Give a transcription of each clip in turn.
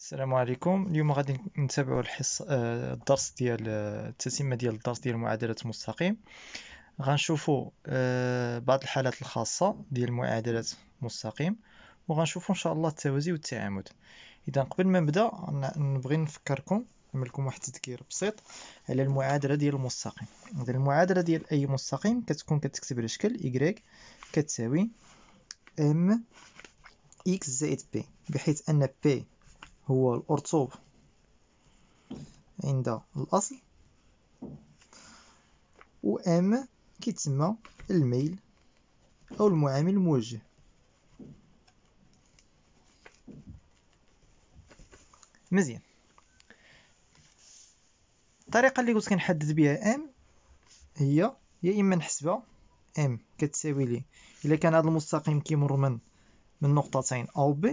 السلام عليكم. اليوم غادي نتابعوا الدرس ديال التتمة ديال الدرس ديال معادلة مستقيم. غنشوفوا بعض الحالات الخاصة ديال معادلة مستقيم، وغنشوفوا ان شاء الله التوازي والتعامد. اذا قبل ما نبدا نبغي نفكركم، نعمل لكم واحد التذكير بسيط على المعادلة ديال المستقيم. اذا المعادلة ديال اي مستقيم كتكون كتكتب على شكل y كتساوي m x زائد b، بحيث ان b هو الأرطوب عند الأصل، و M كيتسمى الميل أو المعامل الموجه. مزيان، الطريقة اللي قلت كنحدد بها M هي يا إما نحسبها M كتساوي لي إلا كان هذا المستقيم كيمر من نقطتين A و B،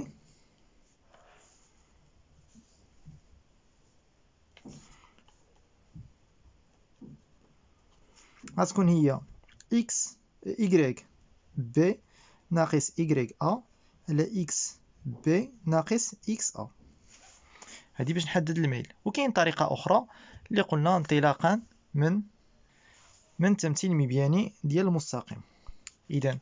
غتكون هي X Y B ناقص Y A على X B ناقص X A. هذه باش نحدد الميل. وكاين طريقة أخرى اللي قلنا انطلاقا من تمثيل مبياني ديال المستقيم. إذا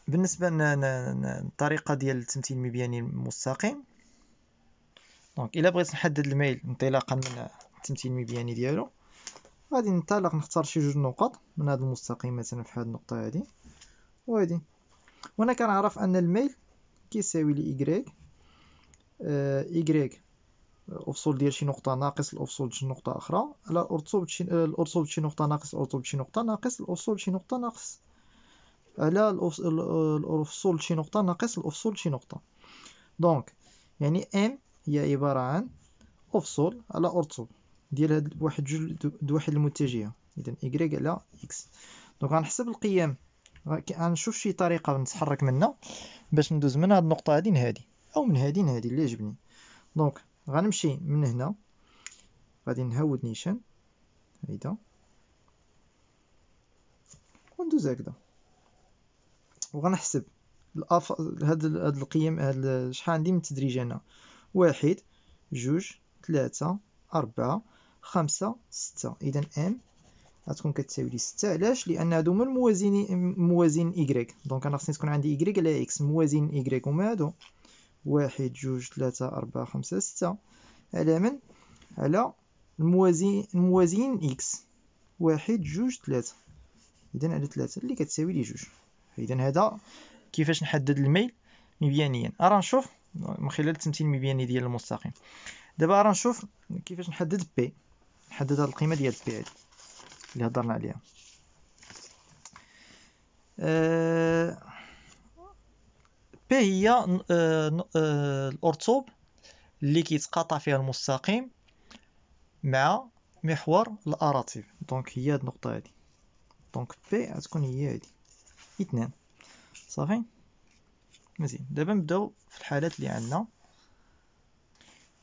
بالنسبة للطريقة ديال التمثيل المبياني المستقيم، دونك إلا بغيت نحدد الميل انطلاقا من التمثيل المبياني ديالو، غادي نختار شي جوج نقط من هذا المستقيم، مثلا في هذه النقطة هذه وهذه، وأنا كنعرف أن الميل كيساوي لي إيكغيك الأفصول ديال شي نقطة ناقص الأفصول ديال شي نقطة أخرى على الأرطوب شي نقطة ناقص الأرطوب شي نقطة ناقص الأفصول شي نقطة ناقص على الأفصول شي نقطة ناقص الأفصول شي نقطة. دونك يعني M هي عبارة عن أفصول على أرطوب ديال هاد واحد المتجهة، إذا إيكغيك على إكس. دونك غنحسب القيم، غنشوف شي طريقة نتحرك منها باش ندوز من هاد النقطة هادي لهادي، أو من هادي لهادي اللي يعجبني. دونك غنمشي من هنا، غادي نهود نيشان هيدا وندوز هكذا، وغنحسب هاد القيم، شحال عندي من التدريج هنا: 1 2 3 4 5 6. إذا M غتكون كتساوي لي 6. علاش؟ لأن هادو هما موازين إيكغيك. دونك أنا خصني تكون عندي إيكغيك على إكس موازين إيكغيك، هما هادو 1 2 3 4 5 6 على من؟ على الموازين إكس 1 2 3، إذا على 3 اللي كتساوي لي 2. إذا هذا كيفاش نحدد الميل مبيانيا. راه نشوف من خلال التمثيل المبياني ديال المستقيم. دابا راه نشوف كيفاش نحدد بي، نحدد هاد القيمة ديال بي هادي اللي هضرنا عليها. بي هي الأرطوب اللي كيتقاطع فيها المستقيم مع محور الأراطيب. دونك هي هاد النقطة هادي، دونك بي غتكون هي هادي 2. صافي مزيان. دابا نبداو في الحالات اللي عندنا.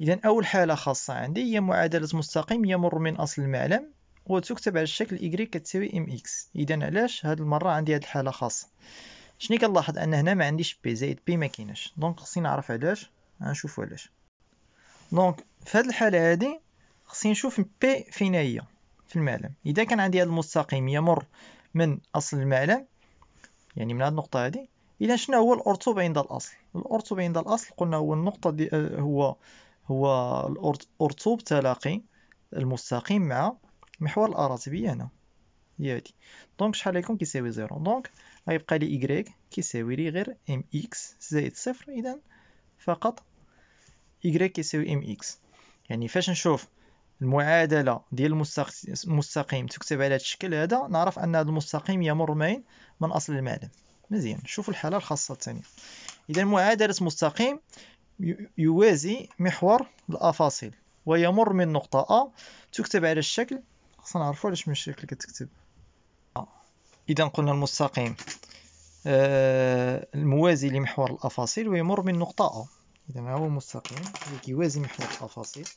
إذا أول حالة خاصة عندي هي معادلة مستقيم يمر من أصل المعلم وتكتب على الشكل y كتساوي mx. إذا علاش هاد المرة عندي هاد الحالة خاصة؟ شني كنلاحظ أن هنا ما عنديش بي زائد بي ما كايناش، دونك خصني نعرف علاش. غنشوفو علاش. دونك في هاد الحالة هادي خصني نشوف بي فين هي في المعلم. إذا كان عندي هاد المستقيم يمر من أصل المعلم، يعني من هاد النقطة هادي، إذا شنو هو الأرطوب عند الأصل؟ الأرطوب عند الأصل قلنا هو النقطة دي هو الأرطوب تلاقي المستقيم مع محور الأراطيبية هنا هي هادي. دونك شحال يكون كيساوي 0. دونك غيبقى لي إيكغيك كيساوي لي غير ام إكس زائد 0. إذا فقط إيكغيك كيساوي ام إكس. يعني فاش نشوف المعادلة ديال المستقيم تكتب على هذا الشكل هذا، نعرف أن هذا المستقيم يمر من أصل المعلم. مزيان. نشوف الحالة الخاصة الثانية. إذا معادلة مستقيم يوازي محور الأفاصيل ويمر من نقطة A، تكتب على الشكل، خصنا نعرفو علاش من الشكل كتكتب. إذا قلنا المستقيم الموازي لمحور الأفاصيل ويمر من نقطة A. إذا هو المستقيم اللي كيوازي محور الأفاصيل،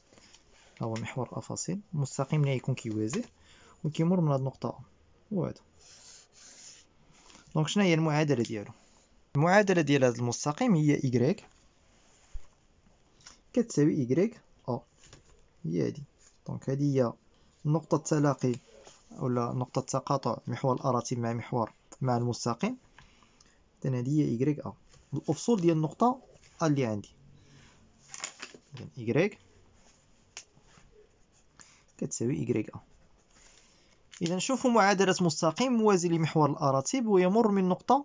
هو محور الأفاصيل. المستقيم اللي يكون كيوازيه وكيمر من هاد النقطة A وهذا. دونك شنو هي المعادلة ديالو؟ المعادلة ديال هذا المستقيم هي y كتساوي إكغيك أ، هي هادي. دونك هادي هي نقطة تلاقي ولا نقطة تقاطع محور الأراتب مع مع المستقيم. إذن هادي هي إكغيك أ، الأفصول ديال النقطة أ اللي عندي. إذن إكغيك كتساوي إكغيك أ. إذا نشوفوا معادلة مستقيم موازي لمحور الأراتب ويمر من نقطة.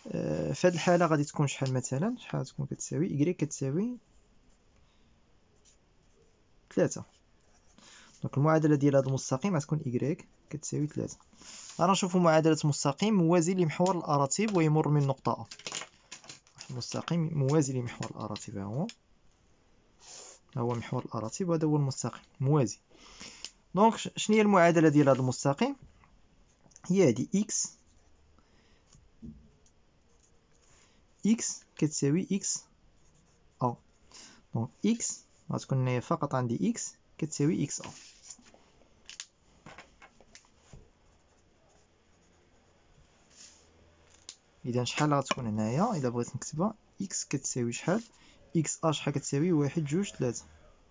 في هذه الحالة غادي تكون شحال مثلا؟ شحال تكون كتساوي إكغيك كتساوي 3. دونك المعادلة ديال هذا المستقيم غتكون إكغيك كتساوي 3. غادي نشوفوا معادلة مستقيم موازي لمحور الأراتب ويمر من نقطة أ. مستقيم موازي لمحور الأراتب، ها هو محور الأراتب وهذا هو المستقيم موازي. دونك شنو هي المعادلة ديال هذا المستقيم؟ هي هادي إكس كتساوي إكس أ. دونك إكس غتكون هنايا فقط عندي إكس كتساوي إكس أ. إذا شحال غتكون هنايا إذا بغيت نكتبها؟ إكس كتساوي شحال؟ إكس أ شحال كتساوي؟ 1 2 3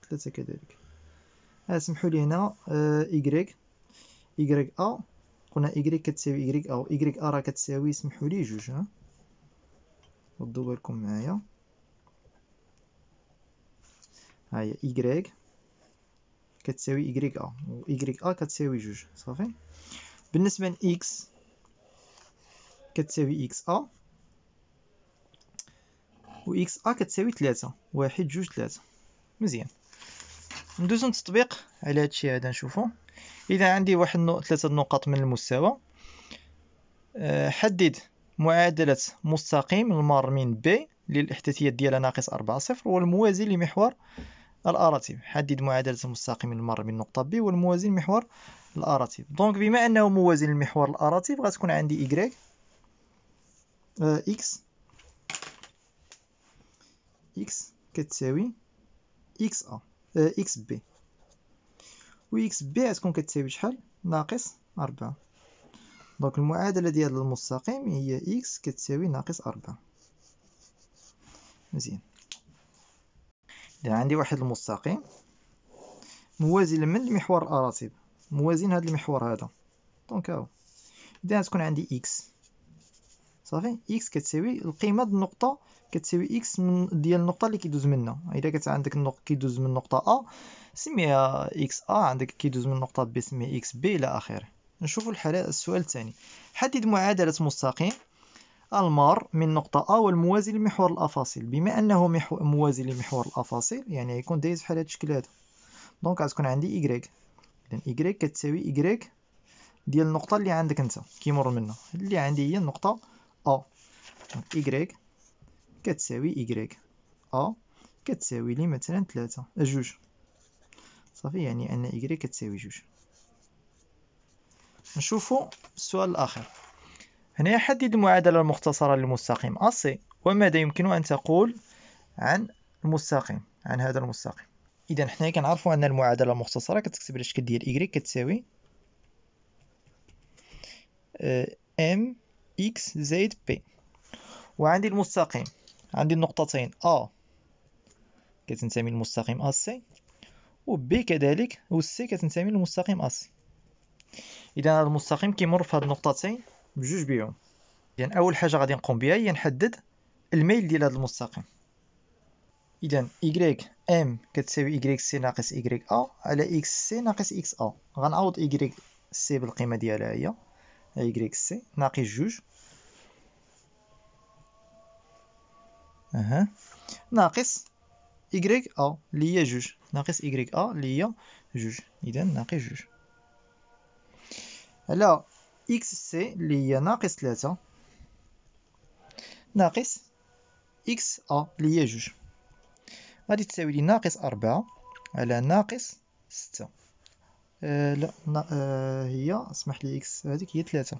3 كذلك. سمحوا لي هنا إكغيك أ، قلنا إكغيك كتساوي إكغيك أ، إكغيك أ راه كتساوي سمحوا لي 2. ردوا بالكم معايا، ها هي إكغيك كتساوي إكغيك أ و إكغيك أ كتساوي 2 صافي. بالنسبة ل إكس كتساوي إكس أ و إكس أ كتساوي 3 1 2 3. مزيان، ندوزو نتطبيق على هادشي هذا نشوفو. إذا عندي واحد 3 نقط من المستوى، حدد معادلة مستقيم المار من ب للإحداثيات ديالها ناقص 4 صفر والموازي لمحور الأراتب. حدد معادلة المستقيم المار من نقطة ب والموازي لمحور الأراتب. دونك بما أنه موازي لمحور الأراتب غتكون عندي إكغيك إكس كتساوي إكس أ إكس بي، و إكس بي غتكون كتساوي شحال؟ ناقص 4. دونك المعادلة ديال المستقيم هي إكس كتساوي ناقص 4. مزيان. إذا عندي واحد المستقيم موازي من محور الأراتب، موازين هذا المحور هذا. دونك هاهو إذا غتكون عندي إكس صافي. إكس كتساوي القيمة د النقطة كتساوي إكس ديال النقطة اللي كيدوز منها. إذا كانت عندك النقطة كيدوز من نقطة أ سميها إكس أ، عندك كيدوز من نقطة بي سميه إكس بي إلى آخره. نشوفوا الحالة. السؤال الثاني، حدد معادلة مستقيم المار من نقطة أ والموازي لمحور الأفاصيل. بما أنه موازي لمحور الأفاصيل يعني يكون دايز بحال هاد الشكل هذا. دونك غتكون عندي إكغيك. إذن إكغيك كتساوي إكغيك ديال النقطة اللي عندك أنت كيمر منها، اللي عندي هي النقطة أ. دونك إكغيك كتساوي إكغيك أ كتساوي لي مثلا 3 2 صافي، يعني أن إكغيك كتساوي 2. نشوفوا السؤال الأخير. هنا حدد المعادلة المختصرة للمستقيم AC. وماذا يمكن أن تقول عن المستقيم، عن هذا المستقيم؟ إذا حنا كنعرفوا أن المعادلة المختصرة كتكتب على الشكل ديال إكغيك كتساوي ام إكس زائد بي. وعندي المستقيم، عندي النقطتين A كتنتمي للمستقيم AC و B كذلك و C كتنتمي للمستقيم AC. إذا هذا المستقيم كيمر في هاد النقطتين بجوج بيهم. إذا أول حاجة غادي نقوم بها هي نحدد الميل ديال هذا المستقيم. إذا إكغيك ام كتساوي إكغيك سي ناقص إكغيك أ على إكس سي ناقص إكس أ. غنعوض إكغيك سي بالقيمة ديالها هي إكغيك سي ناقص جوج ناقص إكغيك أ اللي هي جوج ناقص إكغيك أ اللي هي جوج. إذا ناقص جوج على إكس سي اللي هي ناقص 3 ناقص إكس أ اللي هي جوج. غادي تساوي لي ناقص 4 على ناقص 6. لا هي اسمح لي إكس هذيك هي 3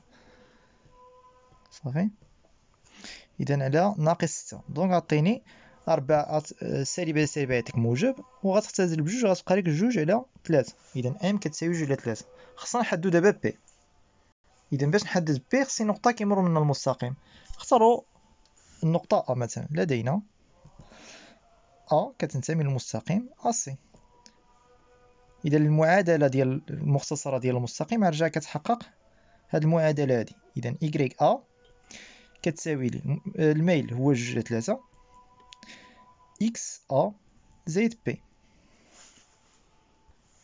صافي. إذا على ناقص 6 دونك غعطيني 4 سالب سالب يعطيك موجب وغتختزل بجوج غتبقى لك جوج على 3. إذا ام كتساوي جوج على 3. خصنا نحددو دابا بي. إذا باش نحدد بي خصني نقطة كيمر منها المستقيم. اختاروا النقطة أ مثلا لدينا أ كتنتمي للمستقيم AC. إذا المعادلة ديال المختصرة ديال المستقيم رجع كتحقق هاد المعادلة هادي. إذا إكغيك أ كتساوي لي الميل هو 2/3 إكس أ زائد بي.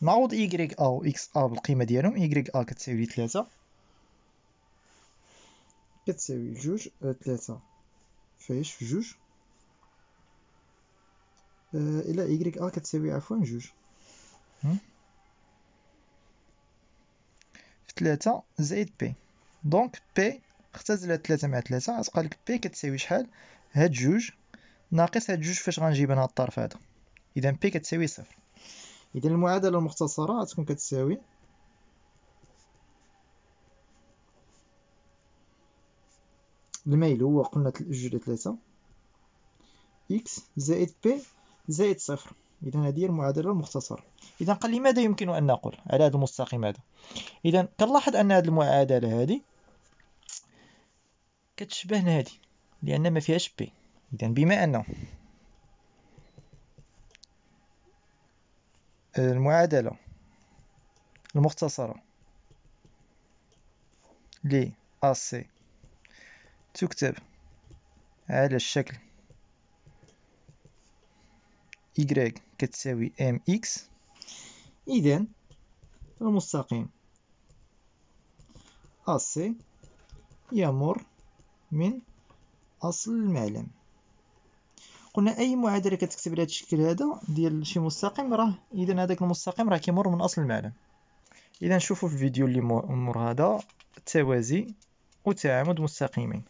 نعوض إكغيك أ و إكس أ بالقيمة ديالهم. إكغيك أ كتساوي لي 3 كتساوي 3 فاش 2 إلا إكغيك أ كتساوي عفوا 2 في 3 زائد بي. دونك بي اختزلت 3 مع 3 غتبقى لك بي كتساوي شحال؟ هاد 2 ناقص هاد 2 فاش غنجيب أنا الطرف هذا. إذا بي كتساوي 0. إذا المعادلة المختصرة غتكون كتساوي الميل هو قلنا 2/3 إكس زائد بي زائد 0. إذا هذه هي المعادلة المختصرة. إذا قال لي ماذا يمكن أن نقول على هذا المستقيم هذا؟ إذا كنلاحظ أن هذه المعادلة هذه كتشبه هذه لأن ما فيهاش بي. إذا بما أن المعادلة المختصرة ل AC تكتب على الشكل Y كتساوي MX، إذا المستقيم AC يمر من أصل المعلم. قلنا أي معادلة كتكتب على هذا الشكل هذا ديال شي مستقيم راه إذا هذاك المستقيم راه كيمر من أصل المعلم. إذا نشوفوا في الفيديو اللي مور هذا التوازي وتعامد مستقيمين.